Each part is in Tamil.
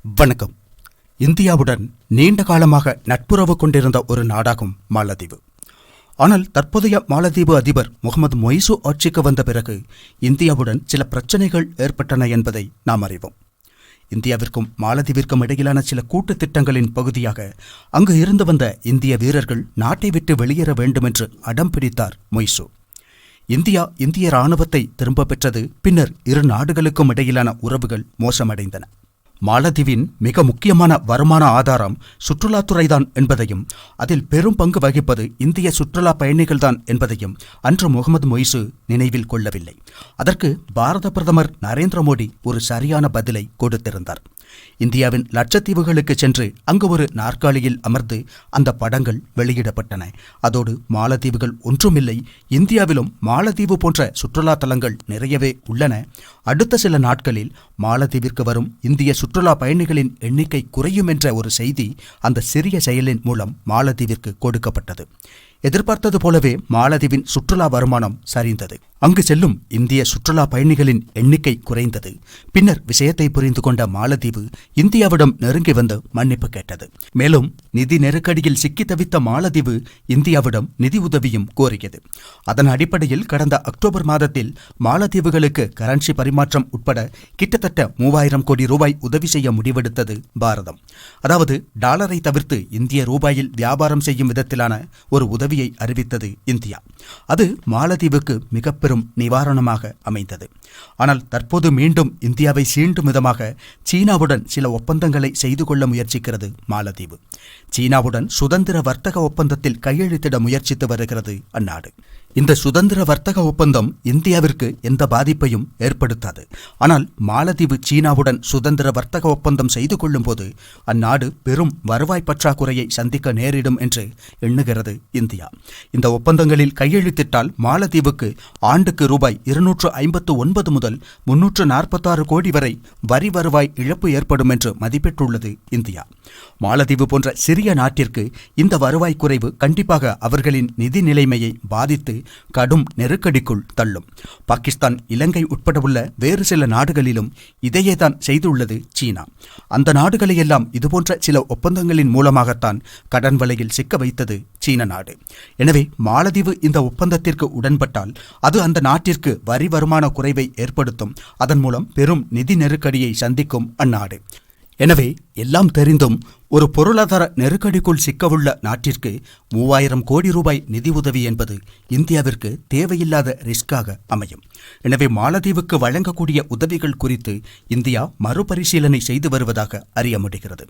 வணக்கம். இந்தியாவுடன் நீண்ட காலமாக நட்புறவு கொண்டிருந்த ஒரு நாடாகும் மாலத்தீவு. ஆனால் தற்போதைய மாலத்தீவு அதிபர் முகமது மொய்சு ஆட்சிக்கு வந்த பிறகு இந்தியாவுடன் சில பிரச்சனைகள் ஏற்பட்டன என்பதை நாம் அறிவோம். இந்தியாவிற்கும் மாலத்தீவிற்கும் இடையிலான சில கூட்டு திட்டங்களின் பகுதியாக அங்கு இருந்து வந்த இந்திய வீரர்கள் நாட்டை விட்டு வெளியேற வேண்டும் என்று அடம் பிடித்தார் மொய்சு. இந்திய இராணுவத்தை திரும்ப பெற்றது. பின்னர் இரு நாடுகளுக்கும் இடையிலான உறவுகள் மோசமடைந்தன. மாலத்தீவின் மிக முக்கியமான வருமான ஆதாரம் சுற்றுலாத்துறைதான் என்பதையும் அதில் பெரும் பங்கு வகிப்பது இந்திய சுற்றுலா பயணிகள்தான் என்பதையும் அன்று முகமது மொய்சு நினைவில் கொள்ளவில்லை. அதற்கு பாரத பிரதமர் நரேந்திர மோடி ஒரு சரியான பதிலை கொடுத்திருந்தார். இந்தியாவின் லட்சத்தீவுகளுக்கு சென்று அங்கு ஒரு நாற்காலியில் அமர்ந்து அந்த படங்கள் வெளியிடப்பட்டன. அதோடு மாலத்தீவுகள் ஒன்றுமில்லை, இந்தியாவிலும் மாலத்தீவு போன்ற சுற்றுலா தலங்கள் நிறையவே உள்ளன. அடுத்த சில நாட்களில் மாலத்தீவிற்கு வரும் இந்திய சுற்றுலா பயணிகளின் எண்ணிக்கை குறையும் என்ற ஒரு செய்தி அந்த சிறிய செயலின் மூலம் மாலத்தீவிற்கு கொடுக்கப்பட்டது. எதிர்பார்த்தது போலவே மாலத்தீவின் சுற்றுலா வருமானம் சரிந்தது. அங்கு செல்லும் இந்திய சுற்றுலா பயணிகளின் எண்ணிக்கை குறைந்தது. பின்னர் விஷயத்தை புரிந்து கொண்ட மாலத்தீவு இந்தியாவிடம் நெருங்கி வந்து மன்னிப்பு கேட்டது. மேலும் நிதி நெருக்கடியில் சிக்கி தவித்த மாலத்தீவு இந்தியாவிடம் நிதி உதவியும் கோரியது. அதன் அடிப்படையில் கடந்த அக்டோபர் மாதத்தில் மாலத்தீவுகளுக்கு கரன்சி பரிமாற்றம் உட்பட கிட்டத்தட்ட 3000 கோடி ரூபாய் உதவி செய்ய முடிவெடுத்தது பாரதம். அதாவது டாலரை தவிர்த்து இந்திய ரூபாயில் வியாபாரம் செய்யும் விதத்திலான ஒரு உதவியை அறிவித்தது இந்தியா. அது மாலத்தீவுக்கு மிக பெரும் நிவாரணமாக அமைந்தது. ஆனால் தற்போது மீண்டும் இந்தியாவை சீண்டும் விதமாக சீனாவுடன் சில ஒப்பந்தங்களை செய்து கொள்ள முயற்சிக்கிறது மாலத்தீவு. சீனாவுடன் சுதந்திர வர்த்தக ஒப்பந்தத்தில் கையெழுத்திட முயற்சித்து வருகிறது அந்நாடு. இந்த சுதந்திர வர்த்தக ஒப்பந்தம் இந்தியாவிற்கு எந்த பாதிப்பையும் ஏற்படுத்தாது. ஆனால் மாலத்தீவு சீனாவுடன் சுதந்திர வர்த்தக ஒப்பந்தம் செய்து கொள்ளும் போது அந்நாடு பெரும் வருவாய் பற்றாக்குறையை சந்திக்க நேரிடும் என்று எண்ணுகிறது இந்தியா. இந்த ஒப்பந்தங்களில் கையெழுத்திட்டால் மாலத்தீவுக்கு ஆண்டுக்கு ரூபாய் 259 முதல் 346 கோடி வரை வரி வருவாய் இழப்பு ஏற்படும் என்று மதிப்பிட்டுள்ளது இந்தியா. மாலத்தீவு போன்ற சிறிய நாட்டிற்கு இந்த வருவாய் குறைவு கண்டிப்பாக அவர்களின் நிதி நிலைமையை பாதித்து கடும் நெருக்கடிக்குள் தள்ளும். பாகிஸ்தான், இலங்கை உட்பட உள்ள வேறு சில நாடுகளிலும் இதையேதான் செய்துள்ளது சீனா. அந்த நாடுகளையெல்லாம் இதுபோன்ற சில ஒப்பந்தங்களின் மூலமாகத்தான் கடன் வலையில் சிக்க வைத்தது சீன நாடு. எனவே மாலத்தீவு இந்த ஒப்பந்தத்திற்கு உடன்பட்டால் அது அந்த நாட்டிற்கு வரி வருமான குறைவை ஏற்படுத்தும். அதன் மூலம் பெரும் நிதி நெருக்கடியை சந்திக்கும் அந்நாடு. எனவே எல்லாம் தெரிந்தும் ஒரு பொருளாதார நெருக்கடிக்குள் சிக்கவுள்ள நாட்டிற்கு 3000 கோடி ரூபாய் நிதி உதவி என்பது இந்தியாவிற்கு தேவையில்லாத ரிஸ்காக அமையும். எனவே மாலத்தீவுக்கு வழங்கக்கூடிய உதவிகள் குறித்து இந்தியா மறுபரிசீலனை செய்து வருவதாக அறிய முடிகிறது.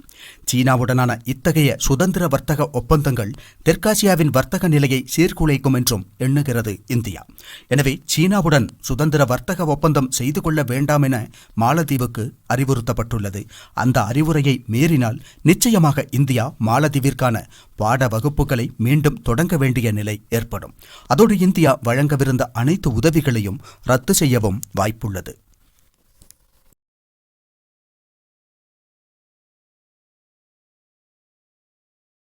சீனாவுடனான இத்தகைய சுதந்திர வர்த்தக ஒப்பந்தங்கள் தெற்காசியாவின் வர்த்தக நிலையை சீர்குலைக்கும் என்றும் எண்ணுகிறது இந்தியா. எனவே சீனாவுடன் சுதந்திர வர்த்தக ஒப்பந்தம் செய்து கொள்ள வேண்டாம் என மாலத்தீவுக்கு அறிவுறுத்தப்பட்டுள்ளது. அந்த அறிவுரையை மீறினால் நிச்சயமாக இந்தியா மாலத்தீவிற்கான பாட வகுப்புகளை மீண்டும் தொடங்க வேண்டிய நிலை ஏற்படும். அதோடு இந்தியா வழங்கவிருந்த அனைத்து உதவிகளையும் ரத்து செய்யவும் வாய்ப்புள்ளது.